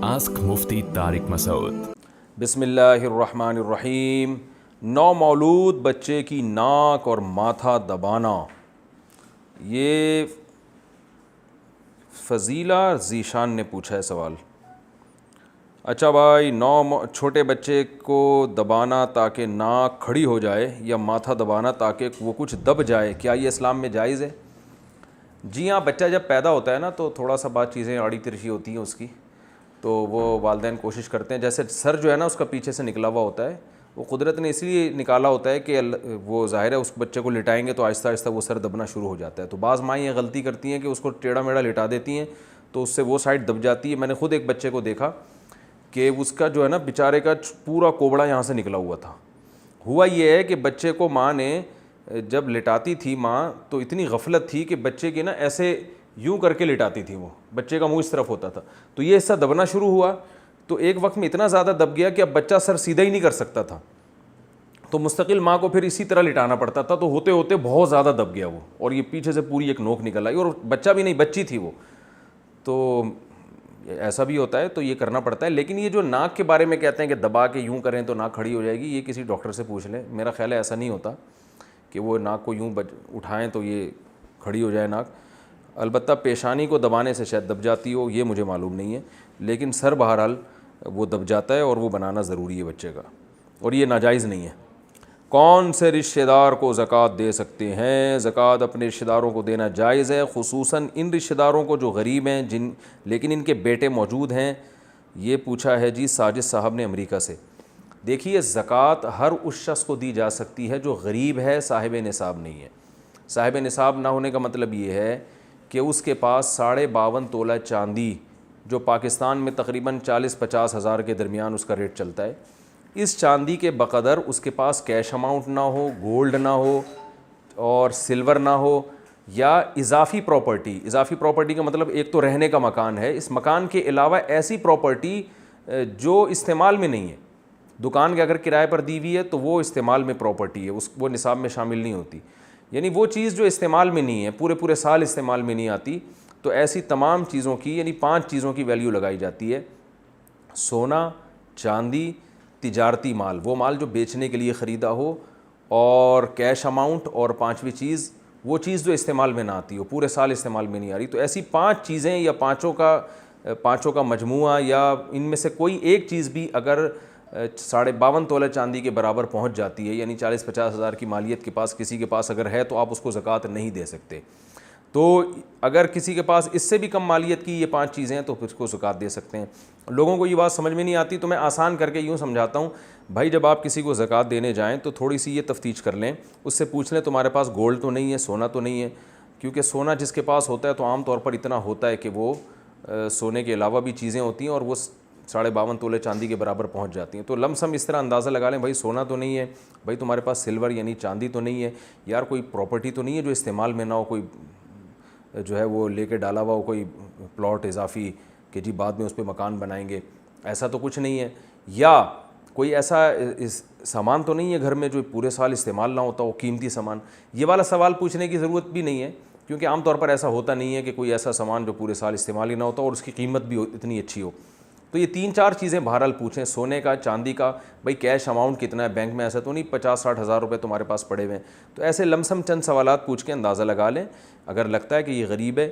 Ask Mufti Tariq Masood. بسم اللہ الرحمن الرحیم۔ نومولود بچے کی ناک اور ماتھا دبانا، یہ فضیلہ ذیشان نے پوچھا ہے سوال۔ اچھا بھائی، چھوٹے بچے کو دبانا تاکہ ناک کھڑی ہو جائے یا ماتھا دبانا تاکہ وہ کچھ دب جائے، کیا یہ اسلام میں جائز ہے؟ جی ہاں، بچہ جب پیدا ہوتا ہے نا تو تھوڑا سا بات چیزیں آڑی ترچھی ہوتی ہیں اس کی، تو وہ والدین کوشش کرتے ہیں، جیسے سر جو ہے نا اس کا پیچھے سے نکلا ہوا ہوتا ہے، وہ قدرت نے اس لیے نکالا ہوتا ہے کہ وہ ظاہر ہے اس بچے کو لٹائیں گے تو آہستہ آہستہ وہ سر دبنا شروع ہو جاتا ہے۔ تو بعض مائیں یہ غلطی کرتی ہیں کہ اس کو ٹیڑھا میڑھا لٹا دیتی ہیں تو اس سے وہ سائڈ دب جاتی ہے۔ میں نے خود ایک بچے کو دیکھا کہ اس کا جو ہے نا بیچارے کا پورا کوبڑا یہاں سے نکلا ہوا تھا۔ ہوا یہ ہے کہ بچے کو ماں نے جب لٹاتی تھی ماں تو اتنی غفلت تھی کہ بچے کی نا ایسے یوں کر کے لٹاتی تھی، وہ بچے کا منہ اس طرف ہوتا تھا، تو یہ حصہ دبنا شروع ہوا، تو ایک وقت میں اتنا زیادہ دب گیا کہ اب بچہ سر سیدھا ہی نہیں کر سکتا تھا، تو مستقل ماں کو پھر اسی طرح لٹانا پڑتا تھا، تو ہوتے ہوتے بہت زیادہ دب گیا وہ، اور یہ پیچھے سے پوری ایک نوک نکل آئی، اور بچہ بھی نہیں، بچی تھی وہ۔ تو ایسا بھی ہوتا ہے، تو یہ کرنا پڑتا ہے۔ لیکن یہ جو ناک کے بارے میں کہتے ہیں کہ دبا کے یوں کریں تو ناک کھڑی ہو جائے گی، یہ کسی ڈاکٹر سے پوچھ لیں، میرا خیال ہے ایسا نہیں ہوتا کہ وہ ناک کو یوں اٹھائیں تو یہ کھڑی ہو جائے ناک۔ البتہ پیشانی کو دبانے سے شاید دب جاتی ہو، یہ مجھے معلوم نہیں ہے، لیکن سر بہرحال وہ دب جاتا ہے اور وہ بنانا ضروری ہے بچے کا، اور یہ ناجائز نہیں ہے۔ کون سے رشتہ دار کو زکوٰۃ دے سکتے ہیں؟ زکوٰۃ اپنے رشتہ داروں کو دینا جائز ہے، خصوصاً ان رشتہ داروں کو جو غریب ہیں لیکن ان کے بیٹے موجود ہیں۔ یہ پوچھا ہے جی ساجد صاحب نے امریکہ سے۔ دیکھیے، زکوٰۃ ہر اس شخص کو دی جا سکتی ہے جو غریب ہے، صاحب نصاب نہیں ہے۔ صاحب نصاب نہ ہونے کا مطلب یہ ہے کہ اس کے پاس 52.5 تولہ چاندی، جو پاکستان میں تقریباً 40-50 ہزار کے درمیان اس کا ریٹ چلتا ہے، اس چاندی کے بقدر اس کے پاس کیش اماؤنٹ نہ ہو، گولڈ نہ ہو اور سلور نہ ہو، یا اضافی پراپرٹی کا مطلب ایک تو رہنے کا مکان ہے، اس مکان کے علاوہ ایسی پراپرٹی جو استعمال میں نہیں ہے، دکان کے اگر کرائے پر دی ہوئی ہے تو وہ استعمال میں پراپرٹی ہے، وہ نصاب میں شامل نہیں ہوتی، یعنی وہ چیز جو استعمال میں نہیں ہے، پورے سال استعمال میں نہیں آتی، تو ایسی تمام چیزوں کی، یعنی 5 چیزوں کی ویلیو لگائی جاتی ہے: سونا، چاندی، تجارتی مال، وہ مال جو بیچنے کے لیے خریدا ہو، اور کیش اماؤنٹ، اور 5ویں چیز وہ چیز جو استعمال میں نہ آتی ہو، پورے سال استعمال میں نہیں آ رہی۔ تو ایسی 5 چیزیں یا پانچوں کا مجموعہ، یا ان میں سے کوئی ایک چیز بھی اگر 52.5 تولہ چاندی کے برابر پہنچ جاتی ہے، یعنی 40-50 ہزار کی مالیت کے پاس کسی کے پاس اگر ہے، تو آپ اس کو زکوٰۃ نہیں دے سکتے۔ تو اگر کسی کے پاس اس سے بھی کم مالیت کی یہ 5 چیزیں ہیں تو پھر اس کو زکوٰۃ دے سکتے ہیں۔ لوگوں کو یہ بات سمجھ میں نہیں آتی، تو میں آسان کر کے یوں سمجھاتا ہوں، بھائی جب آپ کسی کو زکوٰۃ دینے جائیں تو تھوڑی سی یہ تفتیش کر لیں، اس سے پوچھ لیں تمہارے پاس گولڈ تو نہیں ہے، سونا تو نہیں ہے، کیونکہ سونا جس کے پاس ہوتا ہے تو عام طور پر اتنا ہوتا ہے کہ وہ سونے کے علاوہ بھی چیزیں ہوتی ہیں اور وہ 52.5 تولے چاندی کے برابر پہنچ جاتی ہیں۔ تو لم سم اس طرح اندازہ لگا لیں، بھائی سونا تو نہیں ہے، بھائی تمہارے پاس سلور یعنی چاندی تو نہیں ہے، یار کوئی پراپرٹی تو نہیں ہے جو استعمال میں نہ ہو، کوئی جو ہے وہ لے کے ڈالا ہوا ہو، کوئی پلاٹ اضافی کہ جی بعد میں اس پہ مکان بنائیں گے، ایسا تو کچھ نہیں ہے، یا کوئی ایسا سامان تو نہیں ہے گھر میں جو پورے سال استعمال نہ ہوتا ہو، قیمتی سامان۔ یہ والا سوال پوچھنے کی ضرورت بھی نہیں ہے، کیونکہ عام طور پر ایسا ہوتا نہیں ہے کہ کوئی ایسا سامان جو پورے سال استعمال ہی نہ ہوتا اور اس کی قیمت بھی اتنی اچھی ہو۔ تو یہ 3-4 چیزیں بہرحال پوچھیں، سونے کا، چاندی کا، بھائی کیش اماؤنٹ کتنا ہے بینک میں، ایسا تو نہیں 50-60 ہزار روپے تمہارے پاس پڑے ہوئے ہیں۔ تو ایسے لم سم چند سوالات پوچھ کے اندازہ لگا لیں، اگر لگتا ہے کہ یہ غریب ہے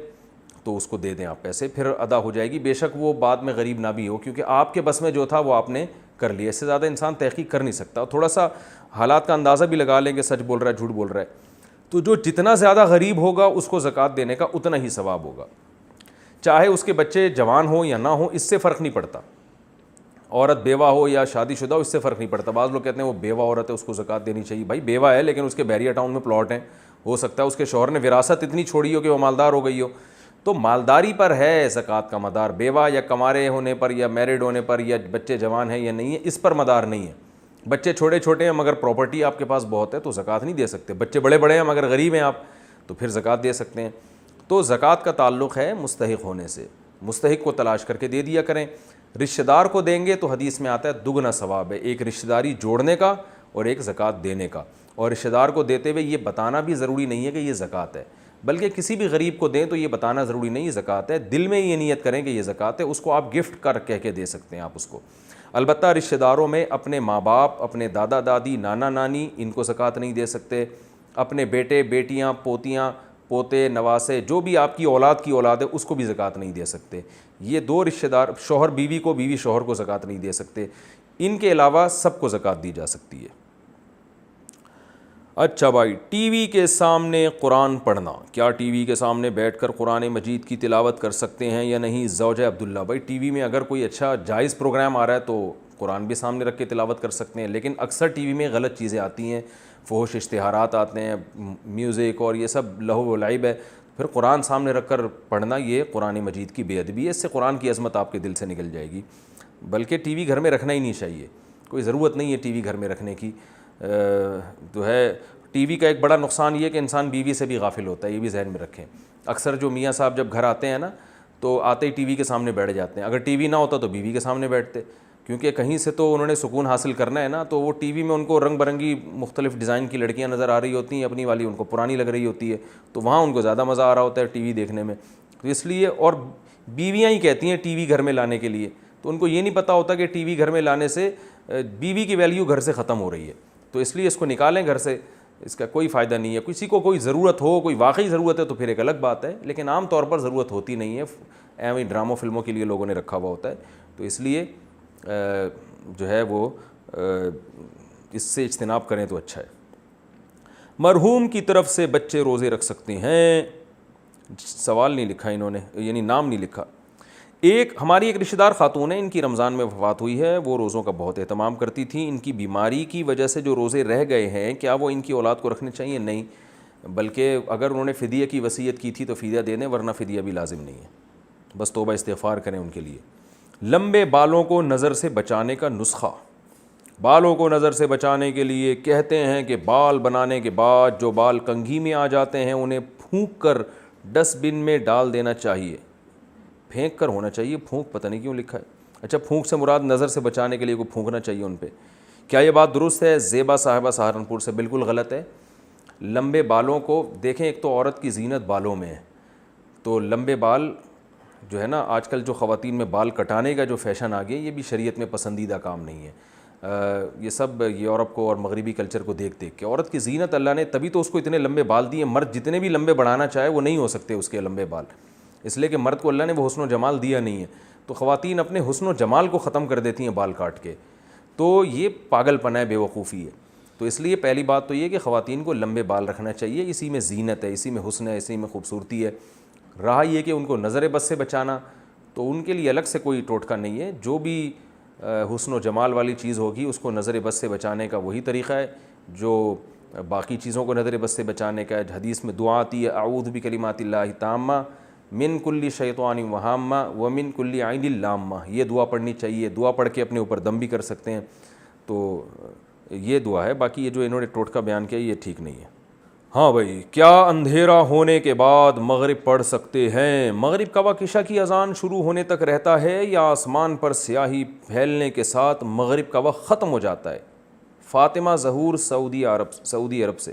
تو اس کو دے دیں آپ پیسے، پھر ادا ہو جائے گی، بے شک وہ بعد میں غریب نہ بھی ہو، کیونکہ آپ کے بس میں جو تھا وہ آپ نے کر لیا، اس سے زیادہ انسان تحقیق کر نہیں سکتا، تھوڑا سا حالات کا اندازہ بھی لگا لیں کہ سچ بول رہا ہے جھوٹ بول رہا ہے، تو جو جتنا زیادہ غریب ہوگا اس کو زکوٰۃ دینے کا اتنا ہی ثواب ہوگا، چاہے اس کے بچے جوان ہوں یا نہ ہوں، اس سے فرق نہیں پڑتا، عورت بیوہ ہو یا شادی شدہ ہو، اس سے فرق نہیں پڑتا۔ بعض لوگ کہتے ہیں وہ بیوہ عورت ہے اس کو زکوٰۃ دینی چاہیے، بھائی بیوہ ہے لیکن اس کے بیریا ٹاؤن میں پلاٹ ہیں، ہو سکتا ہے اس کے شوہر نے وراثت اتنی چھوڑی ہو کہ وہ مالدار ہو گئی ہو، تو مالداری پر ہے زکوٰۃ کا مدار، بیوہ یا کمارے ہونے پر یا میرڈ ہونے پر یا بچے جوان ہیں یا نہیں ہے، اس پر مدار نہیں ہے۔ بچے چھوٹے ہیں مگر پراپرٹی آپ کے پاس بہت ہے تو زکوٰۃ نہیں دے سکتے، بچے بڑے ہیں مگر غریب ہیں آپ تو پھر زکوٰۃ دے سکتے ہیں۔ تو زکوٰۃ کا تعلق ہے مستحق ہونے سے، مستحق کو تلاش کر کے دے دیا کریں۔ رشتہ دار کو دیں گے تو حدیث میں آتا ہے دگنا ثواب ہے، ایک رشتہ داری جوڑنے کا اور ایک زکوٰۃ دینے کا، اور رشتہ دار کو دیتے ہوئے یہ بتانا بھی ضروری نہیں ہے کہ یہ زکوٰۃ ہے، بلکہ کسی بھی غریب کو دیں تو یہ بتانا ضروری نہیں زکوٰۃ ہے, دل میں یہ نیت کریں کہ یہ زکوٰۃ ہے, اس کو آپ گفٹ کر کہہ کے دے سکتے ہیں آپ اس کو. البتہ رشتہ داروں میں اپنے ماں باپ, اپنے دادا دادی, نانا نانی, ان کو زکوٰۃ نہیں دے سکتے. اپنے بیٹے بیٹیاں, پوتیاں, پوتے, نواسے, جو بھی آپ کی اولاد ہے اس کو بھی زکوٰۃ نہیں دے سکتے. یہ 2 رشتہ دار, شوہر بیوی کو, بیوی شوہر کو زکوٰۃ نہیں دے سکتے. ان کے علاوہ سب کو زکوٰۃ دی جا سکتی ہے. اچھا بھائی, ٹی وی کے سامنے قرآن پڑھنا, کیا ٹی وی کے سامنے بیٹھ کر قرآن مجید کی تلاوت کر سکتے ہیں یا نہیں؟ زوجہ عبداللہ, بھائی ٹی وی میں اگر کوئی اچھا جائز پروگرام آ رہا ہے تو قرآن بھی سامنے رکھ کے تلاوت کر سکتے ہیں, لیکن اکثر ٹی وی میں غلط چیزیں آتی ہیں, فحش اشتہارات آتے ہیں, میوزک اور یہ سب لہو و لعب ہے. پھر قرآن سامنے رکھ کر پڑھنا یہ قرآن مجید کی بے ادبی ہے, اس سے قرآن کی عظمت آپ کے دل سے نکل جائے گی. بلکہ ٹی وی گھر میں رکھنا ہی نہیں چاہیے, کوئی ضرورت نہیں ہے ٹی وی گھر میں رکھنے کی. جو ہے ٹی وی کا ایک بڑا نقصان یہ ہے کہ انسان بیوی سے بھی غافل ہوتا ہے, یہ بھی ذہن میں رکھیں. اکثر جو میاں صاحب جب گھر آتے ہیں نا تو آتے ہی ٹی وی کے سامنے بیٹھ جاتے ہیں, اگر ٹی وی نہ ہوتا تو بیوی کے سامنے بیٹھتے, کیونکہ کہیں سے تو انہوں نے سکون حاصل کرنا ہے نا. تو وہ ٹی وی میں ان کو رنگ برنگی مختلف ڈیزائن کی لڑکیاں نظر آ رہی ہوتی ہیں, اپنی والی ان کو پرانی لگ رہی ہوتی ہے, تو وہاں ان کو زیادہ مزہ آ رہا ہوتا ہے ٹی وی دیکھنے میں. تو اس لیے, اور بیویاں ہی کہتی ہیں ٹی وی گھر میں لانے کے لیے, تو ان کو یہ نہیں پتہ ہوتا کہ ٹی وی گھر میں لانے سے بیوی کی ویلیو گھر سے ختم ہو رہی ہے. تو اس لیے اس کو نکالیں گھر سے, اس کا کوئی فائدہ نہیں ہے. کسی کو کوئی ضرورت ہو, کوئی واقعی ضرورت ہے تو پھر ایک الگ بات ہے, لیکن عام طور پر ضرورت ہوتی نہیں ہے, ایویں ڈراموں فلموں کے لیے لوگوں نے رکھا ہوا ہوتا ہے. تو اس لیے جو ہے وہ اس سے اجتناب کریں تو اچھا ہے. مرحوم کی طرف سے بچے روزے رکھ سکتے ہیں؟ سوال نہیں لکھا انہوں نے, یعنی نام نہیں لکھا. ہماری ایک رشتہ دار خاتون ہے, ان کی رمضان میں وفات ہوئی ہے. وہ روزوں کا بہت اہتمام کرتی تھی. ان کی بیماری کی وجہ سے جو روزے رہ گئے ہیں, کیا وہ ان کی اولاد کو رکھنے چاہیے؟ نہیں, بلکہ اگر انہوں نے فدیہ کی وصیت کی تھی تو فدیہ دے دیں, ورنہ فدیہ بھی لازم نہیں ہے. بس توبہ استغفار کریں ان کے لیے. لمبے بالوں کو نظر سے بچانے کا نسخہ. بالوں کو نظر سے بچانے کے لیے کہتے ہیں کہ بال بنانے کے بعد جو بال کنگھی میں آ جاتے ہیں انہیں پھونک کر ڈسٹ بن میں ڈال دینا چاہیے. پھینک کر ہونا چاہیے, پھونک پتہ نہیں کیوں لکھا ہے. اچھا, پھونک سے مراد نظر سے بچانے کے لیے کو پھونکنا چاہیے ان پہ. کیا یہ بات درست ہے؟ زیبا صاحبہ سہارنپور سے. بالکل غلط ہے. لمبے بالوں کو دیکھیں, ایک تو عورت کی زینت بالوں میں ہے, تو لمبے بال جو ہے نا, آج کل جو خواتین میں بال کٹانے کا جو فیشن آ گیا, یہ بھی شریعت میں پسندیدہ کام نہیں ہے. یہ سب یورپ کو اور مغربی کلچر کو دیکھ کے. عورت کی زینت اللہ نے تبھی تو اس کو اتنے لمبے بال دیے. مرد جتنے بھی لمبے بڑھانا چاہے وہ نہیں ہو سکتے اس کے لمبے بال, اس لیے کہ مرد کو اللہ نے وہ حسن و جمال دیا نہیں ہے. تو خواتین اپنے حسن و جمال کو ختم کر دیتی ہیں بال کاٹ کے, تو یہ پاگل پن ہے, بے وقوفی ہے. تو اس لیے پہلی بات تو یہ کہ خواتین کو لمبے بال رکھنا چاہیے, اسی میں زینت ہے, اسی میں حسن ہے, اسی میں خوبصورتی ہے. رہا یہ کہ ان کو نظر بد سے بچانا, تو ان کے لیے الگ سے کوئی ٹوٹکا نہیں ہے. جو بھی حسن و جمال والی چیز ہوگی اس کو نظر بد سے بچانے کا وہی طریقہ ہے جو باقی چیزوں کو نظر بد سے بچانے کا ہے. حدیث میں دعا آتی ہے, اعوذ بکلمات اللہ تامہ من کل شیطان وہامہ ومن کل عین لامہ. یہ دعا پڑھنی چاہیے. دعا پڑھ کے اپنے اوپر دم بھی کر سکتے ہیں. تو یہ دعا ہے. باقی یہ جو انہوں نے ٹوٹکا بیان کیا یہ ٹھیک نہیں ہے. ہاں بھائی, کیا اندھیرا ہونے کے بعد مغرب پڑھ سکتے ہیں؟ مغرب کا وقت عشاء کی اذان شروع ہونے تک رہتا ہے یا آسمان پر سیاہی پھیلنے کے ساتھ مغرب کا وقت ختم ہو جاتا ہے؟ فاطمہ ظہور سعودی عرب سے.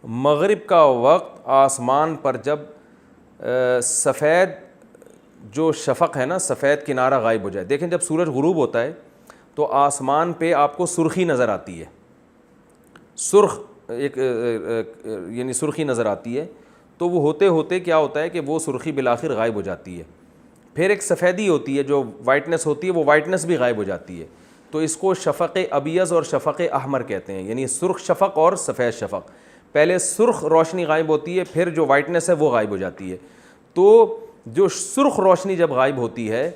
مغرب کا وقت آسمان پر جب سفید جو شفق ہے نا, سفید کنارہ غائب ہو جائے. دیکھیں جب سورج غروب ہوتا ہے تو آسمان پہ آپ کو سرخی نظر آتی ہے, سرخ ایک یعنی سرخی نظر آتی ہے. تو وہ ہوتے ہوتے کیا ہوتا ہے کہ وہ سرخی بالآخر غائب ہو جاتی ہے. پھر ایک سفیدی ہوتی ہے, جو وائٹنس ہوتی ہے, وہ وائٹنس بھی غائب ہو جاتی ہے. تو اس کو شفق ابیض اور شفق احمر کہتے ہیں, یعنی سرخ شفق اور سفید شفق. پہلے سرخ روشنی غائب ہوتی ہے, پھر جو وائٹنس ہے وہ غائب ہو جاتی ہے. تو جو سرخ روشنی جب غائب ہوتی ہے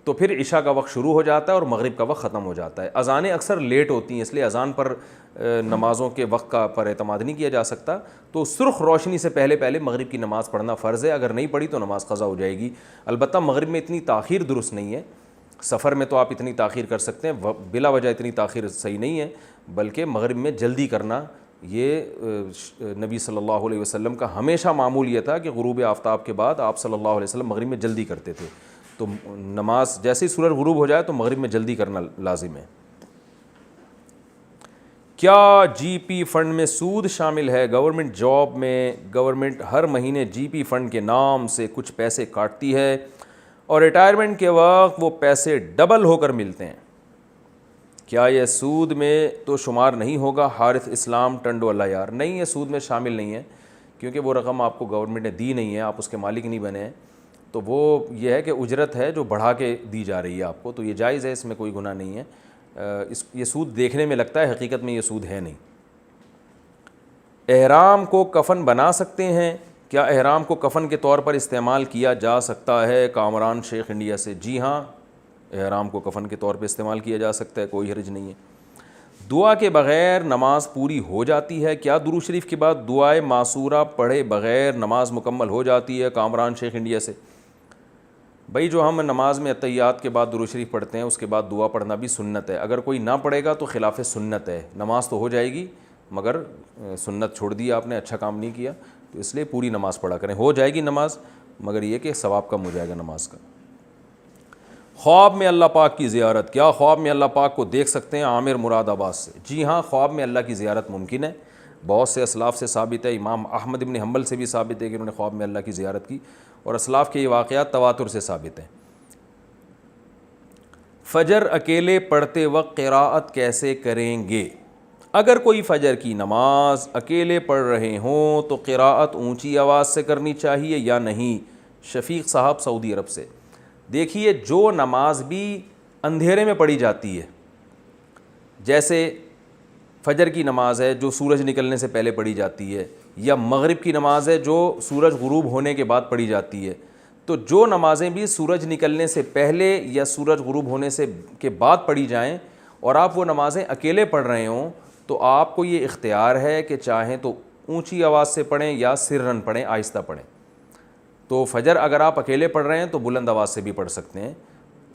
تو پھر عشاء کا وقت شروع ہو جاتا ہے اور مغرب کا وقت ختم ہو جاتا ہے. اذانیں اکثر لیٹ ہوتی ہیں, اس لیے اذان پر نمازوں کے وقت کا پر اعتماد نہیں کیا جا سکتا. تو سرخ روشنی سے پہلے مغرب کی نماز پڑھنا فرض ہے. اگر نہیں پڑھی تو نماز قضا ہو جائے گی. البتہ مغرب میں اتنی تاخیر درست نہیں ہے. سفر میں تو آپ اتنی تاخیر کر سکتے ہیں, بلا وجہ اتنی تاخیر صحیح نہیں ہے. بلکہ مغرب میں جلدی کرنا, یہ نبی صلی اللہ علیہ وسلم کا ہمیشہ معمول یہ تھا کہ غروب آفتاب کے بعد آپ صلی اللہ علیہ وسلم مغرب میں جلدی کرتے تھے. تو نماز جیسے ہی سورج غروب ہو جائے تو مغرب میں جلدی کرنا لازم ہے. کیا جی پی فنڈ میں سود شامل ہے؟ گورنمنٹ جاب میں گورنمنٹ ہر مہینے جی پی فنڈ کے نام سے کچھ پیسے کاٹتی ہے اور ریٹائرمنٹ کے وقت وہ پیسے ڈبل ہو کر ملتے ہیں، کیا یہ سود میں تو شمار نہیں ہوگا؟ حارث اسلام ٹنڈو اللہ یار، نہیں، یہ سود میں شامل نہیں ہے، کیونکہ وہ رقم آپ کو گورنمنٹ نے دی نہیں ہے، آپ اس کے مالک نہیں بنے ہیں، تو وہ یہ ہے کہ اجرت ہے جو بڑھا کے دی جا رہی ہے آپ کو، تو یہ جائز ہے، اس میں کوئی گناہ نہیں ہے۔ یہ سود دیکھنے میں لگتا ہے، حقیقت میں یہ سود ہے نہیں۔ احرام کو کفن بنا سکتے ہیں؟ کیا احرام کو کفن کے طور پر استعمال کیا جا سکتا ہے؟ کامران شیخ انڈیا سے، جی ہاں، احرام کو کفن کے طور پہ استعمال کیا جا سکتا ہے، کوئی حرج نہیں ہے۔ دعا کے بغیر نماز پوری ہو جاتی ہے؟ کیا درود شریف کے بعد دعائے معصورہ پڑھے بغیر نماز مکمل ہو جاتی ہے؟ کامران شیخ انڈیا سے، بھائی جو ہم نماز میں اتحیات کے بعد درود شریف پڑھتے ہیں اس کے بعد دعا پڑھنا بھی سنت ہے، اگر کوئی نہ پڑھے گا تو خلاف سنت ہے، نماز تو ہو جائے گی مگر سنت چھوڑ دی آپ نے، اچھا کام نہیں کیا، تو اس لیے پوری نماز پڑھا کریں، ہو جائے گی نماز مگر یہ کہ ثواب کم ہو جائے گا نماز کا۔ خواب میں اللہ پاک کی زیارت، کیا خواب میں اللہ پاک کو دیکھ سکتے ہیں؟ عامر مراد آباد سے، جی ہاں، خواب میں اللہ کی زیارت ممکن ہے، بہت سے اسلاف سے ثابت ہے، امام احمد بن حنبل سے بھی ثابت ہے کہ انہوں نے خواب میں اللہ کی زیارت کی، اور اسلاف کے یہ واقعات تواتر سے ثابت ہیں۔ فجر اکیلے پڑھتے وقت قراءت کیسے کریں گے؟ اگر کوئی فجر کی نماز اکیلے پڑھ رہے ہوں تو قراءت اونچی آواز سے کرنی چاہیے یا نہیں؟ شفیق صاحب سعودی عرب سے، دیکھیے جو نماز بھی اندھیرے میں پڑھی جاتی ہے، جیسے فجر کی نماز ہے جو سورج نکلنے سے پہلے پڑھی جاتی ہے، یا مغرب کی نماز ہے جو سورج غروب ہونے کے بعد پڑھی جاتی ہے، تو جو نمازیں بھی سورج نکلنے سے پہلے یا سورج غروب ہونے سے کے بعد پڑھی جائیں اور آپ وہ نمازیں اکیلے پڑھ رہے ہوں تو آپ کو یہ اختیار ہے کہ چاہیں تو اونچی آواز سے پڑھیں یا سرن پڑھیں، آہستہ پڑھیں۔ تو فجر اگر آپ اکیلے پڑھ رہے ہیں تو بلند آواز سے بھی پڑھ سکتے ہیں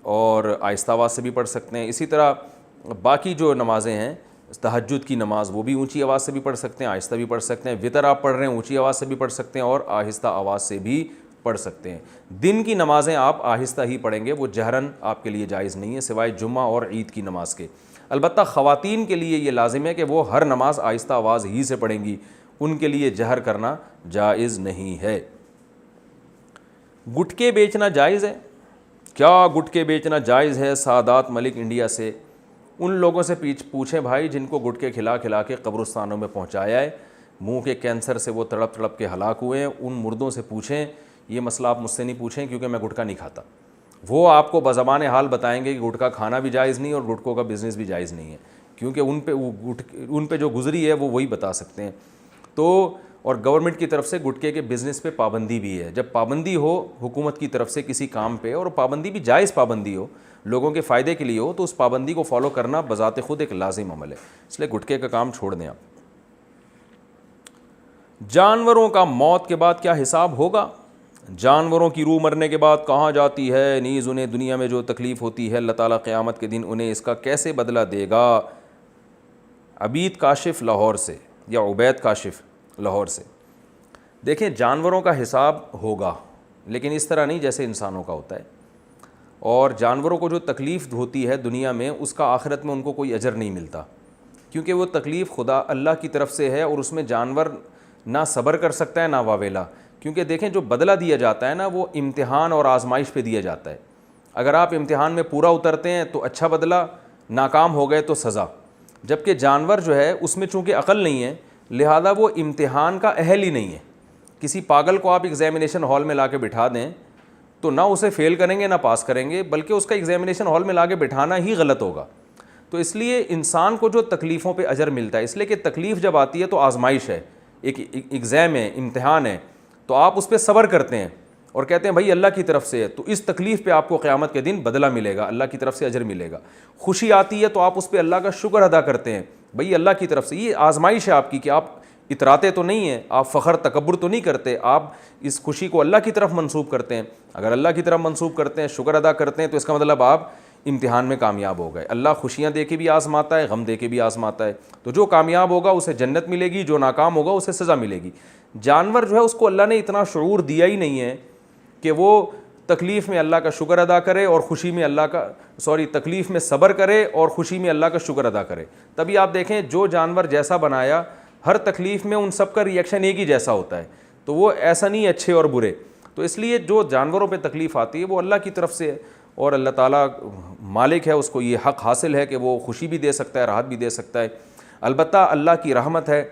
اور آہستہ آواز سے بھی پڑھ سکتے ہیں، اسی طرح باقی جو نمازیں ہیں، تہجد کی نماز وہ بھی اونچی آواز سے بھی پڑھ سکتے ہیں، آہستہ بھی پڑھ سکتے ہیں، وطر آپ پڑھ رہے ہیں اونچی آواز سے بھی پڑھ سکتے ہیں اور آہستہ آواز سے بھی پڑھ سکتے ہیں۔ دن کی نمازیں آپ آہستہ ہی پڑھیں گے، وہ جہرن آپ کے لیے جائز نہیں ہے سوائے جمعہ اور عید کی نماز کے۔ البتہ خواتین کے لیے یہ لازم ہے کہ وہ ہر نماز آہستہ آواز ہی سے پڑھیں گی، ان کے لیے جہر کرنا جائز نہیں ہے۔ گٹکے بیچنا جائز ہے؟ کیا گٹکے بیچنا جائز ہے؟ سعادات ملک انڈیا سے، ان لوگوں سے پوچھیں بھائی جن کو گٹکے کھلا کھلا کے قبرستانوں میں پہنچایا ہے، منہ کے کینسر سے وہ تڑپ تڑپ کے ہلاک ہوئے ہیں، ان مردوں سے پوچھیں، یہ مسئلہ آپ مجھ سے نہیں پوچھیں کیونکہ میں گٹکا نہیں کھاتا، وہ آپ کو بزبان حال بتائیں گے کہ گٹکا کھانا بھی جائز نہیں اور گٹکوں کا بزنس بھی جائز نہیں ہے، کیونکہ ان پہ جو گزری ہے وہ وہی بتا سکتے ہیں۔ تو اور گورنمنٹ کی طرف سے گٹکے کے بزنس پہ پابندی بھی ہے، جب پابندی ہو حکومت کی طرف سے کسی کام پہ، اور پابندی بھی جائز پابندی ہو، لوگوں کے فائدے کے لیے ہو، تو اس پابندی کو فالو کرنا بذات خود ایک لازم عمل ہے، اس لیے گٹکے کا کام چھوڑ دیں آپ۔ جانوروں کا موت کے بعد کیا حساب ہوگا؟ جانوروں کی روح مرنے کے بعد کہاں جاتی ہے؟ نیز انہیں دنیا میں جو تکلیف ہوتی ہے اللہ تعالیٰ قیامت کے دن انہیں اس کا کیسے بدلہ دے گا؟ عبید کاشف لاہور سے یا عبید کاشف لاہور سے، دیکھیں جانوروں کا حساب ہوگا لیکن اس طرح نہیں جیسے انسانوں کا ہوتا ہے، اور جانوروں کو جو تکلیف ہوتی ہے دنیا میں اس کا آخرت میں ان کو کوئی اجر نہیں ملتا، کیونکہ وہ تکلیف خدا اللہ کی طرف سے ہے اور اس میں جانور نہ صبر کر سکتا ہے نہ واویلا، کیونکہ دیکھیں جو بدلہ دیا جاتا ہے نا وہ امتحان اور آزمائش پہ دیا جاتا ہے، اگر آپ امتحان میں پورا اترتے ہیں تو اچھا بدلہ، ناکام ہو گئے تو سزا، جبکہ جانور جو ہے اس میں چونکہ عقل نہیں ہے لہذا وہ امتحان کا اہل ہی نہیں ہے۔ کسی پاگل کو آپ ایگزامینیشن ہال میں لا کے بٹھا دیں تو نہ اسے فیل کریں گے نہ پاس کریں گے، بلکہ اس کا ایگزامینیشن ہال میں لا کے بٹھانا ہی غلط ہوگا۔ تو اس لیے انسان کو جو تکلیفوں پہ اجر ملتا ہے، اس لیے کہ تکلیف جب آتی ہے تو آزمائش ہے، ایک ایگزام ہے، امتحان ہے، تو آپ اس پہ صبر کرتے ہیں اور کہتے ہیں بھائی اللہ کی طرف سے ہے، تو اس تکلیف پہ آپ کو قیامت کے دن بدلہ ملے گا، اللہ کی طرف سے اجر ملے گا۔ خوشی آتی ہے تو آپ اس پہ اللہ کا شکر ادا کرتے ہیں، بھائی اللہ کی طرف سے یہ آزمائش ہے آپ کی کہ آپ اتراتے تو نہیں ہیں، آپ فخر تکبر تو نہیں کرتے، آپ اس خوشی کو اللہ کی طرف منسوب کرتے ہیں۔ اگر اللہ کی طرف منسوب کرتے ہیں، شکر ادا کرتے ہیں، تو اس کا مطلب آپ امتحان میں کامیاب ہو گئے۔ اللہ خوشیاں دے کے بھی آزماتا ہے، غم دے کے بھی آزماتا ہے، تو جو کامیاب ہوگا اسے جنت ملے گی، جو ناکام ہوگا اسے سزا ملے گی۔ جانور جو ہے اس کو اللہ نے اتنا شعور دیا ہی نہیں ہے کہ وہ تکلیف میں اللہ کا شکر ادا کرے اور خوشی میں تکلیف میں صبر کرے اور خوشی میں اللہ کا شکر ادا کرے. تبھی آپ دیکھیں جو جانور جیسا بنایا ہر تکلیف میں ان سب کا ریئیکشن ایک ہی جیسا ہوتا ہے, تو وہ ایسا نہیں اچھے اور برے. تو اس لیے جو جانوروں پہ تکلیف آتی ہے وہ اللہ کی طرف سے ہے, اور اللہ تعالیٰ مالک ہے, اس کو یہ حق حاصل ہے کہ وہ خوشی بھی دے سکتا ہے, راحت بھی دے سکتا ہے. البتہ اللہ کی رحمت ہے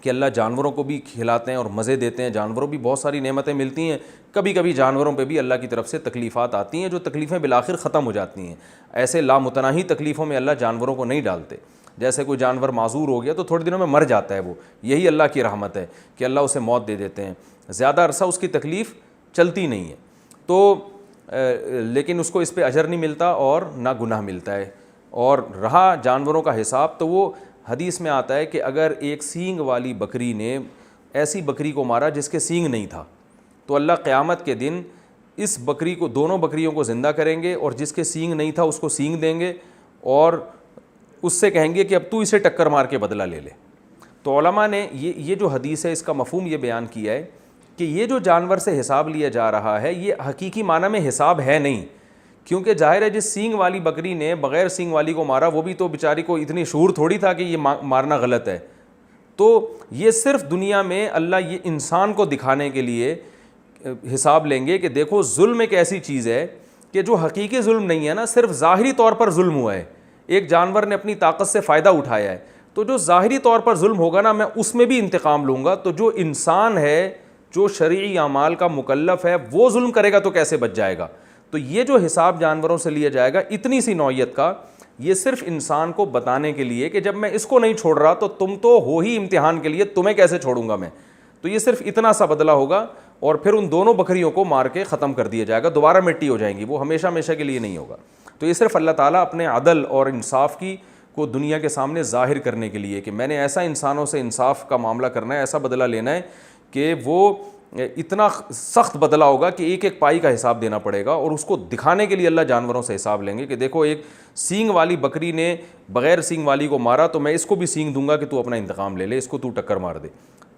کہ اللہ جانوروں کو بھی کھلاتے ہیں اور مزے دیتے ہیں, جانوروں بھی بہت ساری نعمتیں ملتی ہیں. کبھی کبھی جانوروں پہ بھی اللہ کی طرف سے تکلیفات آتی ہیں جو تکلیفیں بالآخر ختم ہو جاتی ہیں. ایسے لامتناہی تکلیفوں میں اللہ جانوروں کو نہیں ڈالتے. جیسے کوئی جانور معذور ہو گیا تو تھوڑے دنوں میں مر جاتا ہے, وہ یہی اللہ کی رحمت ہے کہ اللہ اسے موت دے دیتے ہیں, زیادہ عرصہ اس کی تکلیف چلتی نہیں ہے. تو لیکن اس کو اس پہ اجر نہیں ملتا اور نہ گناہ ملتا ہے. اور رہا جانوروں کا حساب, تو وہ حدیث میں آتا ہے کہ اگر ایک سینگ والی بکری نے ایسی بکری کو مارا جس کے سینگ نہیں تھا, تو اللہ قیامت کے دن اس بکری کو, دونوں بکریوں کو زندہ کریں گے اور جس کے سینگ نہیں تھا اس کو سینگ دیں گے اور اس سے کہیں گے کہ اب تو اسے ٹکر مار کے بدلہ لے لے. تو علماء نے یہ جو حدیث ہے اس کا مفہوم یہ بیان کیا ہے کہ یہ جو جانور سے حساب لیا جا رہا ہے یہ حقیقی معنی میں حساب ہے نہیں, کیونکہ ظاہر ہے جس سینگ والی بکری نے بغیر سینگ والی کو مارا وہ بھی تو بیچاری کو اتنی شعور تھوڑی تھا کہ یہ مارنا غلط ہے. تو یہ صرف دنیا میں اللہ یہ انسان کو دکھانے کے لیے حساب لیں گے کہ دیکھو ظلم ایک ایسی چیز ہے کہ جو حقیقی ظلم نہیں ہے نا, صرف ظاہری طور پر ظلم ہوا ہے. ایک جانور نے اپنی طاقت سے فائدہ اٹھایا ہے, تو جو ظاہری طور پر ظلم ہوگا نا میں اس میں بھی انتقام لوں گا. تو جو انسان ہے جو شرعی اعمال کا مکلف ہے وہ ظلم کرے گا تو کیسے بچ جائے گا. تو یہ جو حساب جانوروں سے لیا جائے گا اتنی سی نوعیت کا, یہ صرف انسان کو بتانے کے لیے کہ جب میں اس کو نہیں چھوڑ رہا تو تم تو ہو ہی امتحان کے لیے, تمہیں کیسے چھوڑوں گا میں. تو یہ صرف اتنا سا بدلہ ہوگا اور پھر ان دونوں بکریوں کو مار کے ختم کر دیا جائے گا, دوبارہ مٹی ہو جائیں گی, وہ ہمیشہ ہمیشہ کے لیے نہیں ہوگا. تو یہ صرف اللہ تعالیٰ اپنے عدل اور انصاف کو دنیا کے سامنے ظاہر کرنے کے لیے کہ میں نے ایسا انسانوں سے انصاف کا معاملہ کرنا ہے, ایسا بدلہ لینا ہے کہ وہ اتنا سخت بدلہ ہوگا کہ ایک ایک پائی کا حساب دینا پڑے گا. اور اس کو دکھانے کے لیے اللہ جانوروں سے حساب لیں گے کہ دیکھو ایک سینگ والی بکری نے بغیر سینگ والی کو مارا تو میں اس کو بھی سینگ دوں گا کہ تو اپنا انتقام لے لے, اس کو تو ٹکر مار دے.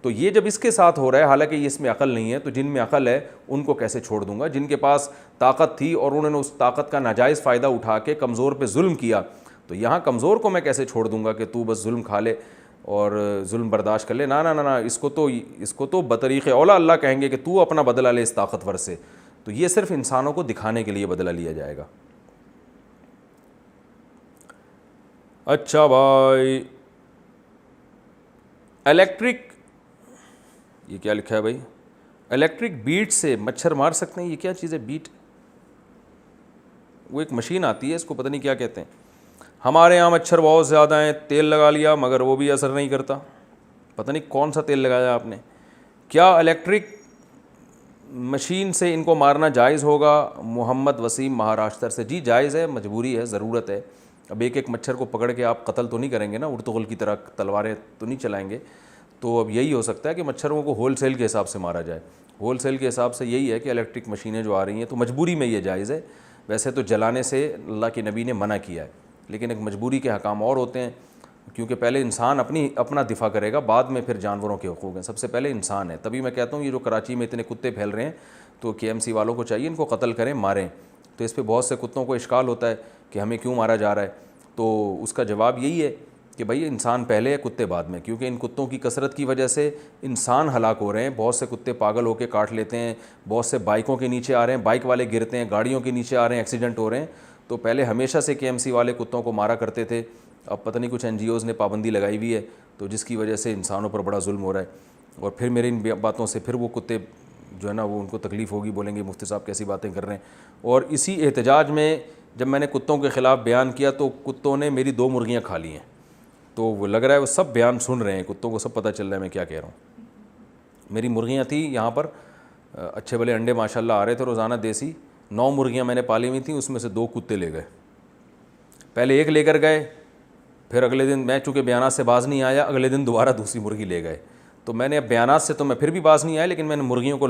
تو یہ جب اس کے ساتھ ہو رہا ہے, حالانکہ یہ اس میں عقل نہیں ہے, تو جن میں عقل ہے ان کو کیسے چھوڑ دوں گا. جن کے پاس طاقت تھی اور انہوں نے اس طاقت کا ناجائز فائدہ اٹھا کے کمزور پہ ظلم کیا, تو یہاں کمزور کو میں کیسے چھوڑ دوں گا کہ تو بس ظلم کھا لے اور ظلم برداشت کر لے. نا نا نا, اس کو تو بطریق اولا اللہ کہیں گے کہ تو اپنا بدلہ لے اس طاقتور سے. تو یہ صرف انسانوں کو دکھانے کے لیے بدلہ لیا جائے گا. اچھا بھائی, الیکٹرک, یہ کیا لکھا ہے بھائی, الیکٹرک بیٹ سے مچھر مار سکتے ہیں, یہ کیا چیز ہے بیٹ؟ وہ ایک مشین آتی ہے, اس کو پتہ نہیں کیا کہتے ہیں. ہمارے یہاں مچھر بہت زیادہ ہیں, تیل لگا لیا مگر وہ بھی اثر نہیں کرتا. پتہ نہیں کون سا تیل لگایا آپ نے. کیا الیکٹرک مشین سے ان کو مارنا جائز ہوگا؟ محمد وسیم مہاراشٹر سے. جی جائز ہے, مجبوری ہے, ضرورت ہے. اب ایک ایک مچھر کو پکڑ کے آپ قتل تو نہیں کریں گے نا, ارطغرل کی طرح تلواریں تو نہیں چلائیں گے. تو اب یہی ہو سکتا ہے کہ مچھروں کو ہول سیل کے حساب سے مارا جائے. ہول سیل کے حساب سے یہی ہے کہ الیکٹرک مشینیں جو آ رہی ہیں تو مجبوری میں یہ جائز ہے. ویسے تو جلانے سے اللہ کے نبی نے منع کیا ہے, لیکن ایک مجبوری کے حکام اور ہوتے ہیں, کیونکہ پہلے انسان اپنا دفاع کرے گا, بعد میں پھر جانوروں کے حقوق ہیں. سب سے پہلے انسان ہے. تبھی میں کہتا ہوں یہ جو کراچی میں اتنے کتے پھیل رہے ہیں تو KMC والوں کو چاہیے ان کو قتل کریں, ماریں. تو اس پہ بہت سے کتوں کو اشکال ہوتا ہے کہ ہمیں کیوں مارا جا رہا ہے. تو اس کا جواب یہی ہے کہ بھائی انسان پہلے ہے, کتے بعد میں, کیونکہ ان کتوں کی کثرت کی وجہ سے انسان ہلاک ہو رہے ہیں. بہت سے کتے پاگل ہو کے کاٹ لیتے ہیں, بہت سے بائکوں کے نیچے آ رہے ہیں, بائک والے گرتے ہیں, گاڑیوں کے نیچے آ رہے ہیں, ایکسیڈنٹ ہو رہے ہیں. تو پہلے ہمیشہ سے KMC والے کتوں کو مارا کرتے تھے. اب پتہ نہیں کچھ NGOs نے پابندی لگائی ہوئی ہے, تو جس کی وجہ سے انسانوں پر بڑا ظلم ہو رہا ہے. اور پھر میری ان باتوں سے پھر وہ کتے جو ہے نا وہ ان کو تکلیف ہوگی, بولیں گے مفتی صاحب کیسی باتیں کر رہے ہیں. اور اسی احتجاج میں جب میں نے کتوں کے خلاف بیان کیا تو کتوں نے میری 2 مرغیاں کھا لی ہیں. تو وہ لگ رہا ہے وہ سب بیان سن رہے ہیں, کتوں کو سب پتہ چل رہا ہے میں کیا کہہ رہا ہوں. میری مرغیاں تھیں یہاں پر, اچھے بھلے انڈے ماشاءاللہ آ رہے تھے روزانہ دیسی. 9 مرغیاں میں نے پالی ہوئی تھیں, اس میں سے 2 کتے لے گئے. پہلے ایک لے کر گئے, پھر اگلے دن میں چونکہ بیانات سے باز نہیں آیا, اگلے دن دوبارہ دوسری مرغی لے گئے. تو میں نے اب بیانات سے تو میں پھر بھی باز نہیں آیا, لیکن میں نے مرغیوں کو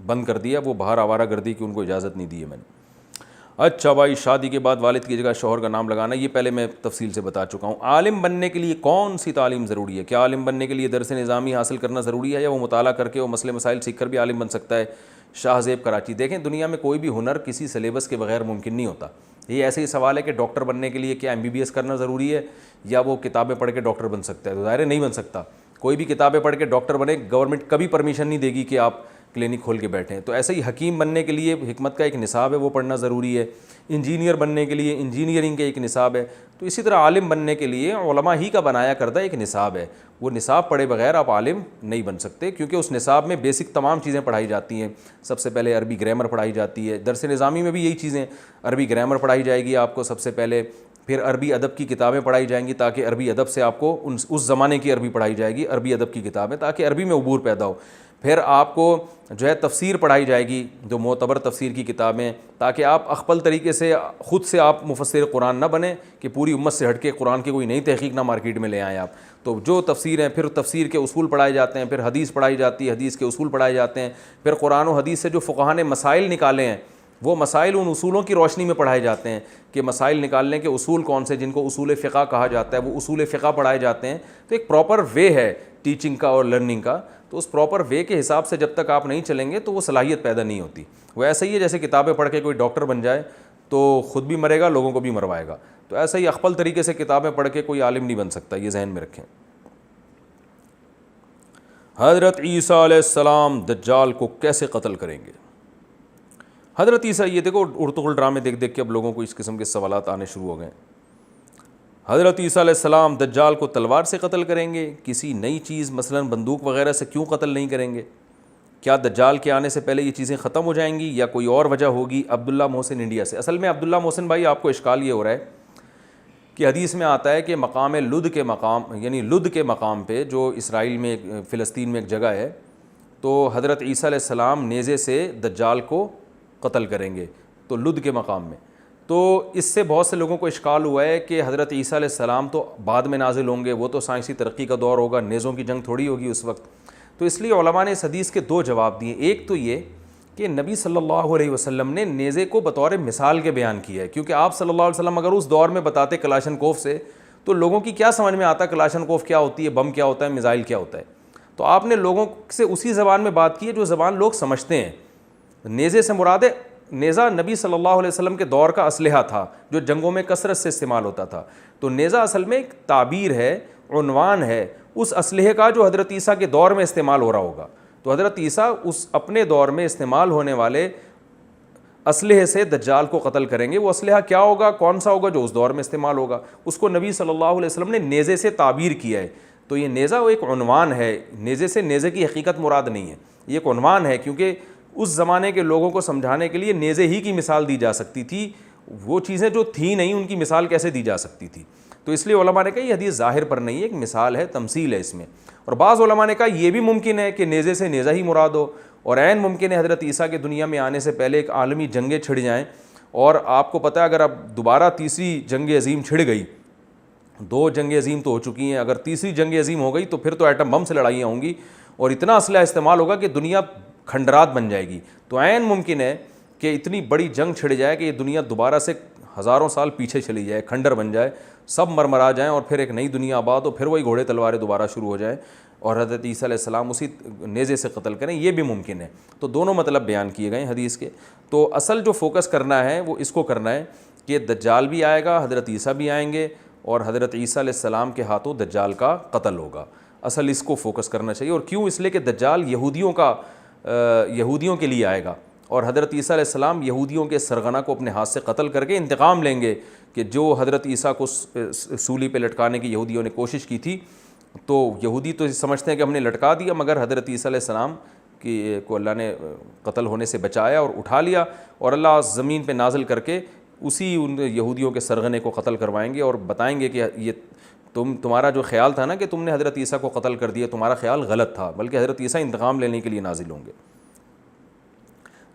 بند کر دیا, وہ باہر آوارہ گردی کی ان کو اجازت نہیں دی ہے میں نے. اچھا بھائی, شادی کے بعد والد کی جگہ شوہر کا نام لگانا, یہ پہلے میں تفصیل سے بتا چکا ہوں. عالم بننے کے لیے کون سی تعلیم ضروری ہے؟ کیا عالم بننے کے لیے درس نظامی حاصل کرنا ضروری ہے یا وہ مطالعہ کر کے وہ مسئلے مسائل سیکھ کر بھی عالم بن سکتا ہے؟ شاہ زیب کراچی. دیکھیں دنیا میں کوئی بھی ہنر کسی سلیبس کے بغیر ممکن نہیں ہوتا. یہ ایسے ہی سوال ہے کہ ڈاکٹر بننے کے لیے کیا MBBS کرنا ضروری ہے یا وہ کتابیں پڑھ کے ڈاکٹر بن سکتا ہے؟ تو ظاہر نہیں بن سکتا. کوئی بھی کتابیں پڑھ کے ڈاکٹر بنے گورنمنٹ کبھی پرمیشن نہیں دے گی کہ آپ کلینک کھول کے بیٹھیں. تو ایسے ہی حکیم بننے کے لیے حکمت کا ایک نصاب ہے وہ پڑھنا ضروری ہے. انجینئر بننے کے لیے انجینئرنگ کا ایک نصاب ہے. تو اسی طرح عالم بننے کے لیے علماء ہی کا بنایا کردہ ایک نصاب ہے. وہ نصاب پڑھے بغیر آپ عالم نہیں بن سکتے کیونکہ اس نصاب میں بیسک تمام چیزیں پڑھائی جاتی ہیں. سب سے پہلے عربی گرامر پڑھائی جاتی ہے. درس نظامی میں بھی یہی چیزیں, عربی گرامر پڑھائی جائے گی آپ کو سب سے پہلے, پھر عربی ادب کی کتابیں پڑھائی جائیں گی تاکہ عربی ادب سے آپ کو اس زمانے کی عربی پڑھائی جائے گی, عربی ادب کی کتابیں تاکہ عربی میں عبور پیدا ہو. پھر آپ کو جو ہے تفسیر پڑھائی جائے گی, جو معتبر تفسیر کی کتابیں, تاکہ آپ اخپل طریقے سے خود سے آپ مفسر قرآن نہ بنیں کہ پوری امت سے ہٹ کے قرآن کی کوئی نئی تحقیق نہ مارکیٹ میں لے آئیں آپ. تو جو تفسیر ہیں, پھر تفسیر کے اصول پڑھائے جاتے ہیں, پھر حدیث پڑھائی جاتی ہے, حدیث کے اصول پڑھائے جاتے ہیں, پھر قرآن و حدیث سے جو فقہاء نے مسائل نکالے ہیں وہ مسائل ان اصولوں کی روشنی میں پڑھائے جاتے ہیں کہ مسائل نکالنے کے اصول کون سے, جن کو اصول فقہ کہا جاتا ہے, وہ اصول فقہ پڑھائے جاتے ہیں. تو ایک پراپر وے ہے ٹیچنگ کا اور لرننگ کا. تو اس پراپر وے کے حساب سے جب تک آپ نہیں چلیں گے تو وہ صلاحیت پیدا نہیں ہوتی. وہ ایسا ہی ہے جیسے کتابیں پڑھ کے کوئی ڈاکٹر بن جائے تو خود بھی مرے گا, لوگوں کو بھی مروائے گا. تو ایسا ہی اخپل طریقے سے کتابیں پڑھ کے کوئی عالم نہیں بن سکتا, یہ ذہن میں رکھیں. حضرت عیسیٰ علیہ السلام دجال کو کیسے قتل کریں گے؟ حضرت عیسیٰ, یہ دیکھو ارطغرل ڈرامے دیکھ دیکھ کے اب لوگوں کو اس قسم کے سوالات آنے شروع ہو گئے. حضرت عیسیٰ علیہ السلام دجال کو تلوار سے قتل کریں گے, کسی نئی چیز مثلا بندوق وغیرہ سے کیوں قتل نہیں کریں گے؟ کیا دجال کے آنے سے پہلے یہ چیزیں ختم ہو جائیں گی یا کوئی اور وجہ ہوگی؟ عبداللہ محسن انڈیا سے. اصل میں عبداللہ محسن بھائی آپ کو اشکال یہ ہو رہا ہے کہ حدیث میں آتا ہے کہ مقام لد کے مقام, یعنی لد کے مقام پہ جو اسرائیل میں فلسطین میں ایک جگہ ہے, تو حضرت عیسیٰ علیہ السلام نیزے سے دجال کو قتل کریں گے, تو لد کے مقام میں. تو اس سے بہت سے لوگوں کو اشکال ہوا ہے کہ حضرت عیسیٰ علیہ السلام تو بعد میں نازل ہوں گے, وہ تو سائنسی ترقی کا دور ہوگا, نیزوں کی جنگ تھوڑی ہوگی اس وقت. تو اس لیے علماء نے اس حدیث کے دو جواب دیے. ایک تو یہ کہ نبی صلی اللہ علیہ وسلم نے نیزے کو بطور مثال کے بیان کیا ہے, کیونکہ آپ صلی اللہ علیہ وسلم اگر اس دور میں بتاتے کلاشن کوف سے تو لوگوں کی کیا سمجھ میں آتا کلاشن کوف کیا ہوتی ہے, بم کیا ہوتا ہے, میزائل کیا ہوتا ہے. تو آپ نے لوگوں سے اسی زبان میں بات کی ہے جو زبان لوگ سمجھتے ہیں. نیزے سے مراد ہے, نیزہ نبی صلی اللہ علیہ وسلم کے دور کا اسلحہ تھا جو جنگوں میں کثرت سے استعمال ہوتا تھا. تو نیزہ اصل میں ایک تعبیر ہے, عنوان ہے اس اسلحے کا جو حضرت عیسیٰ کے دور میں استعمال ہو رہا ہوگا. تو حضرت عیسیٰ اس اپنے دور میں استعمال ہونے والے اسلحے سے دجال کو قتل کریں گے. وہ اسلحہ کیا ہوگا, کون سا ہوگا, جو اس دور میں استعمال ہوگا, اس کو نبی صلی اللہ علیہ وسلم نے نیزے سے تعبیر کیا ہے. تو یہ نیزہ وہ ایک عنوان ہے, نیزے سے نیزے کی حقیقت مراد نہیں ہے, یہ ایک عنوان ہے, کیونکہ اس زمانے کے لوگوں کو سمجھانے کے لیے نیزے ہی کی مثال دی جا سکتی تھی. وہ چیزیں جو تھیں نہیں ان کی مثال کیسے دی جا سکتی تھی. تو اس لیے علماء نے کہا یہ حدیث ظاہر پر نہیں ہے, ایک مثال ہے, تمثیل ہے اس میں. اور بعض علماء نے کہا یہ بھی ممکن ہے کہ نیزے سے نیزہ ہی مراد ہو, اور عین ممکن ہے حضرت عیسیٰ کے دنیا میں آنے سے پہلے ایک عالمی جنگیں چھڑ جائیں. اور آپ کو پتہ ہے اگر اب دوبارہ تیسری جنگ عظیم چھڑ گئی, 2 جنگ عظیم تو ہو چکی ہیں, اگر تیسری جنگ عظیم ہو گئی تو پھر تو ایٹم بم سے لڑائیاں ہوں گی اور اتنا اسلحہ استعمال ہوگا کہ دنیا کھنڈرات بن جائے گی. تو عین ممکن ہے کہ اتنی بڑی جنگ چھڑ جائے کہ یہ دنیا دوبارہ سے ہزاروں سال پیچھے چلی جائے, کھنڈر بن جائے, سب مرمرا جائیں اور پھر ایک نئی دنیا آباد ہو, پھر وہی گھوڑے تلواریں دوبارہ شروع ہو جائیں اور حضرت عیسیٰ علیہ السلام اسی نیزے سے قتل کریں. یہ بھی ممکن ہے. تو دونوں مطلب بیان کیے گئے حدیث کے. تو اصل جو فوکس کرنا ہے وہ اس کو کرنا ہے کہ دجال بھی آئے گا, حضرت عیسیٰ بھی آئیں گے اور حضرت عیسیٰ علیہ السلام کے ہاتھوں دجال کا قتل ہوگا. اصل اس کو فوکس کرنا چاہیے. اور کیوں؟ اس لیے کہ دجال یہودیوں کے لیے آئے گا اور حضرت عیسیٰ علیہ السلام یہودیوں کے سرغنہ کو اپنے ہاتھ سے قتل کر کے انتقام لیں گے کہ جو حضرت عیسیٰ کو سولی پہ لٹکانے کی یہودیوں نے کوشش کی تھی. تو یہودی تو سمجھتے ہیں کہ ہم نے لٹکا دیا, مگر حضرت عیسیٰ علیہ السلام کو اللہ نے قتل ہونے سے بچایا اور اٹھا لیا, اور اللہ زمین پہ نازل کر کے اسی ان یہودیوں کے سرغنے کو قتل کروائیں گے اور بتائیں گے کہ یہ تمہارا جو خیال تھا نا کہ تم نے حضرت عیسیٰ کو قتل کر دیا, تمہارا خیال غلط تھا, بلکہ حضرت عیسیٰ انتقام لینے کے لیے نازل ہوں گے.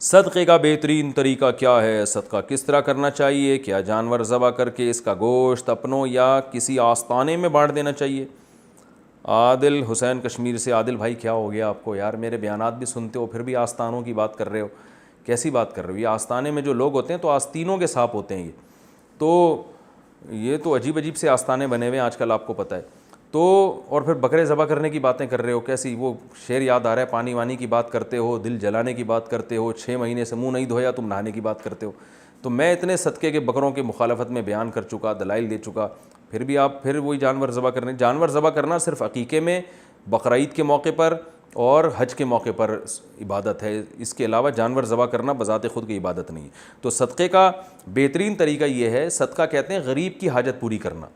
صدقے کا بہترین طریقہ کیا ہے؟ صدقہ کس طرح کرنا چاہیے؟ کیا جانور ذبح کر کے اس کا گوشت اپنوں یا کسی آستانے میں بانٹ دینا چاہیے؟ عادل حسین کشمیر سے. عادل بھائی کیا ہو گیا آپ کو یار, میرے بیانات بھی سنتے ہو پھر بھی آستانوں کی بات کر رہے ہو, کیسی بات کر رہے ہو؟ یہ آستانے میں جو لوگ ہوتے ہیں تو آستینوں کے سانپ ہوتے ہیں. یہ تو عجیب عجیب سے آستانے بنے ہوئے ہیں آج کل, آپ کو پتہ ہے. تو اور پھر بکرے ذبح کرنے کی باتیں کر رہے ہو، کیسی وہ شعر یاد آ رہا ہے، پانی وانی کی بات کرتے ہو، دل جلانے کی بات کرتے ہو، 6 مہینے سے منہ نہیں دھویا تم نہانے کی بات کرتے ہو. تو میں اتنے صدقے کے بکروں کی مخالفت میں بیان کر چکا، دلائل دے چکا، پھر بھی آپ پھر وہی جانور ذبح کرنا صرف عقیقے میں، بقرعید کے موقع پر اور حج کے موقع پر عبادت ہے. اس کے علاوہ جانور ذبح کرنا بذات خود کی عبادت نہیں ہے. تو صدقے کا بہترین طریقہ یہ ہے، صدقہ کہتے ہیں غریب کی حاجت پوری کرنا.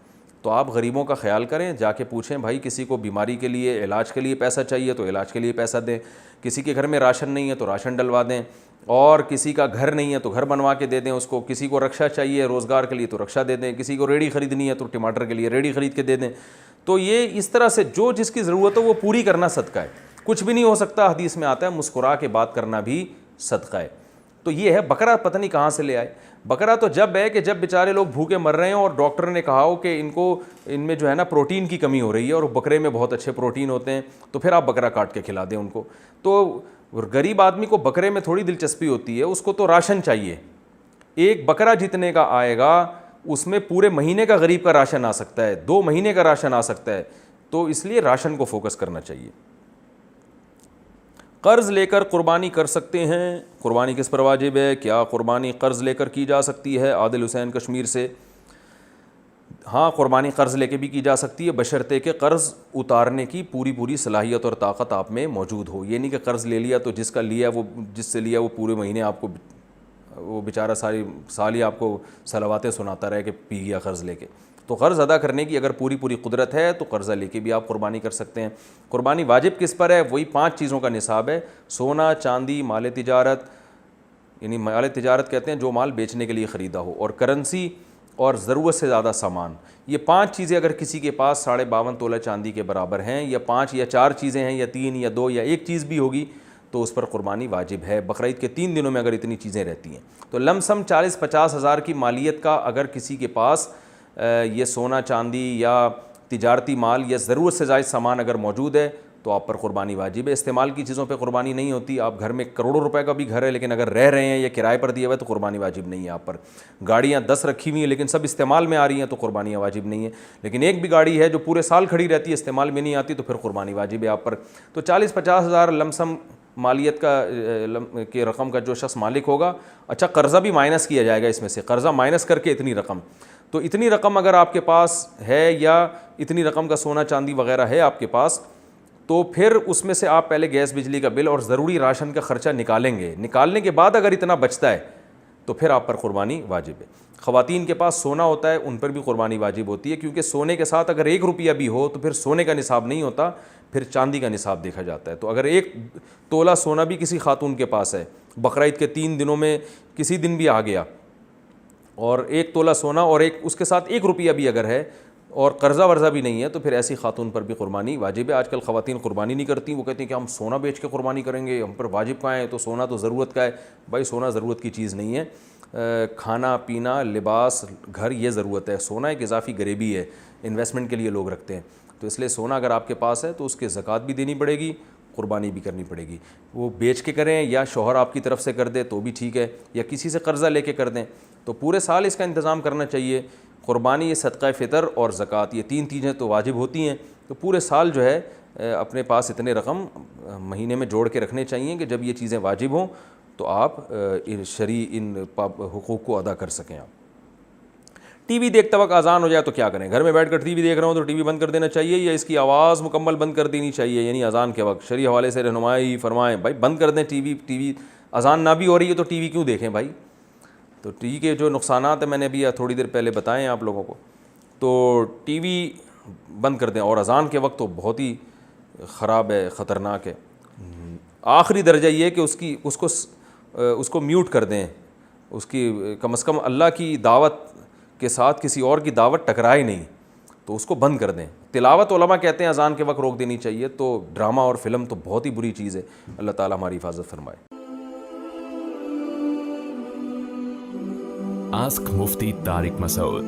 تو آپ غریبوں کا خیال کریں، جا کے پوچھیں بھائی کسی کو بیماری کے لیے، علاج کے لیے پیسہ چاہیے تو علاج کے لیے پیسہ دیں، کسی کے گھر میں راشن نہیں ہے تو راشن ڈلوا دیں، اور کسی کا گھر نہیں ہے تو گھر بنوا کے دے دیں اس کو، کسی کو رکشہ چاہیے روزگار کے لیے تو رکشہ دے دیں، کسی کو ریڑھی خریدنی ہے تو ٹماٹر کے لیے ریڑھی خرید کے دے دیں. تو یہ اس طرح سے جو جس کی ضرورت ہو وہ پوری کرنا صدقہ ہے. کچھ بھی نہیں ہو سکتا، حدیث میں آتا ہے مسکرا کے بات کرنا بھی صدقہ ہے. تو یہ ہے. بکرا پتہ نہیں کہاں سے لے آئے. بکرا تو جب ہے کہ جب بیچارے لوگ بھوکے مر رہے ہیں اور ڈاکٹر نے کہا ہو کہ ان میں جو ہے نا پروٹین کی کمی ہو رہی ہے اور بکرے میں بہت اچھے پروٹین ہوتے ہیں، تو پھر آپ بکرا کاٹ کے کھلا دیں ان کو. تو غریب آدمی کو بکرے میں تھوڑی دلچسپی ہوتی ہے، اس کو تو راشن چاہیے. ایک بکرا جتنے کا آئے گا اس میں پورے مہینے کا غریب کا راشن آ سکتا ہے، 2 مہینے کا راشن آ سکتا ہے. تو اس لیے راشن کو فوکس کرنا چاہیے. قرض لے کر قربانی کر سکتے ہیں؟ قربانی کس پر واجب ہے؟ کیا قربانی قرض لے کر کی جا سکتی ہے؟ عادل حسین کشمیر سے. ہاں، قربانی قرض لے کے بھی کی جا سکتی ہے، بشرطے کہ قرض اتارنے کی پوری صلاحیت اور طاقت آپ میں موجود ہو. یہ نہیں کہ قرض لے لیا تو جس سے لیا وہ پورے مہینے آپ کو، وہ بیچارہ سال ہی آپ کو صلواتیں سناتا رہے کہ پی گیا قرض لے کے. تو قرض ادا کرنے کی اگر پوری قدرت ہے تو قرضہ لے کے بھی آپ قربانی کر سکتے ہیں. قربانی واجب کس پر ہے؟ وہی 5 چیزوں کا نصاب ہے: سونا، چاندی، مال تجارت، یعنی مال تجارت کہتے ہیں جو مال بیچنے کے لیے خریدا ہو، اور کرنسی اور ضرورت سے زیادہ سامان. یہ 5 چیزیں اگر کسی کے پاس 52.5 تولہ چاندی کے برابر ہیں، یا 5 یا 4 چیزیں ہیں، یا 3 یا 2 یا 1 چیز بھی ہوگی، تو اس پر قربانی واجب ہے. بقرعید کے 3 دنوں میں اگر اتنی چیزیں رہتی ہیں تو لم سم 40-50 ہزار کی مالیت کا اگر کسی کے پاس یہ سونا، چاندی یا تجارتی مال یا ضرورت سے زائد سامان اگر موجود ہے تو آپ پر قربانی واجب ہے. استعمال کی چیزوں پہ قربانی نہیں ہوتی. آپ گھر میں کروڑوں روپے کا بھی گھر ہے لیکن اگر رہ رہے ہیں یا کرائے پر دیا ہوا ہے تو قربانی واجب نہیں ہے آپ پر. گاڑیاں 10 رکھی ہوئی ہیں لیکن سب استعمال میں آ رہی ہیں تو قربانیاں واجب نہیں ہیں. لیکن ایک بھی گاڑی ہے جو پورے سال کھڑی رہتی ہے، استعمال میں نہیں آتی، تو پھر قربانی واجب ہے آپ پر. تو 40-50 ہزار لم سم مالیت کی رقم کا جو شخص مالک ہوگا، اچھا قرضہ بھی مائنس کیا جائے گا اس میں سے، قرضہ مائنس کر کے اتنی رقم. تو اتنی رقم اگر آپ کے پاس ہے یا اتنی رقم کا سونا چاندی وغیرہ ہے آپ کے پاس، تو پھر اس میں سے آپ پہلے گیس بجلی کا بل اور ضروری راشن کا خرچہ نکالیں گے. نکالنے کے بعد اگر اتنا بچتا ہے تو پھر آپ پر قربانی واجب ہے. خواتین کے پاس سونا ہوتا ہے، ان پر بھی قربانی واجب ہوتی ہے، کیونکہ سونے کے ساتھ اگر 1 روپیہ بھی ہو تو پھر سونے کا نصاب نہیں ہوتا، پھر چاندی کا نصاب دیکھا جاتا ہے. تو اگر 1 تولہ سونا بھی کسی خاتون کے پاس ہے، بقرعید کے 3 دنوں میں کسی دن بھی آ گیا، اور 1 تولہ سونا اور اس کے ساتھ 1 روپیہ بھی اگر ہے اور قرضہ ورضہ بھی نہیں ہے، تو پھر ایسی خاتون پر بھی قربانی واجب ہے. آج کل خواتین قربانی نہیں کرتی، وہ کہتی ہیں کہ ہم سونا بیچ کے قربانی کریں گے، ہم پر واجب کہاں ہے؟ تو سونا تو ضرورت کا ہے. بھائی سونا ضرورت کی چیز نہیں ہے. کھانا پینا، لباس، گھر، یہ ضرورت ہے. سونا ایک اضافی غریبی ہے، انویسٹمنٹ کے لیے لوگ رکھتے ہیں. تو اس لیے سونا اگر آپ کے پاس ہے تو اس کے زکوٰۃ بھی دینی پڑے گی، قربانی بھی کرنی پڑے گی. وہ بیچ کے کریں یا شوہر آپ کی طرف سے کر دے تو بھی ٹھیک ہے، یا کسی سے قرضہ لے کے کر دیں. تو پورے سال اس کا انتظام کرنا چاہیے. قربانی، صدقہ فطر اور زکوٰۃ، یہ 3 چیزیں تو واجب ہوتی ہیں. تو پورے سال جو ہے اپنے پاس اتنے رقم مہینے میں جوڑ کے رکھنے چاہیے کہ جب یہ چیزیں واجب ہوں تو آپ شرعی ان حقوق کو ادا کر سکیں. آپ ٹی وی دیکھتے وقت اذان ہو جائے تو کیا کریں؟ گھر میں بیٹھ کر ٹی وی دیکھ رہا ہوں تو ٹی وی بند کر دینا چاہیے یا اس کی آواز مکمل بند کر دینی چاہیے؟ یعنی اذان کے وقت شرعی حوالے سے رہنمائی فرمائیں. بھائی بند کر دیں ٹی وی. اذان نہ بھی ہو رہی ہے تو ٹی وی کیوں دیکھیں بھائی؟ تو ٹی وی کے جو نقصانات ہیں میں نے ابھی تھوڑی دیر پہلے بتائے ہیں آپ لوگوں کو. تو ٹی وی بند کر دیں. اور اذان کے وقت تو بہت ہی خراب ہے، خطرناک ہے. آخری درجہ یہ کہ اس کو میوٹ کر دیں. اس کی کم از کم اللہ کی دعوت کے ساتھ کسی اور کی دعوت ٹکرائے نہیں، تو اس کو بند کر دیں. تلاوت علماء کہتے ہیں اذان کے وقت روک دینی چاہیے. تو ڈرامہ اور فلم تو بہت ہی بری چیز ہے. اللہ تعالیٰ ہماری حفاظت فرمائے. آسک مفتی طارق مسعود.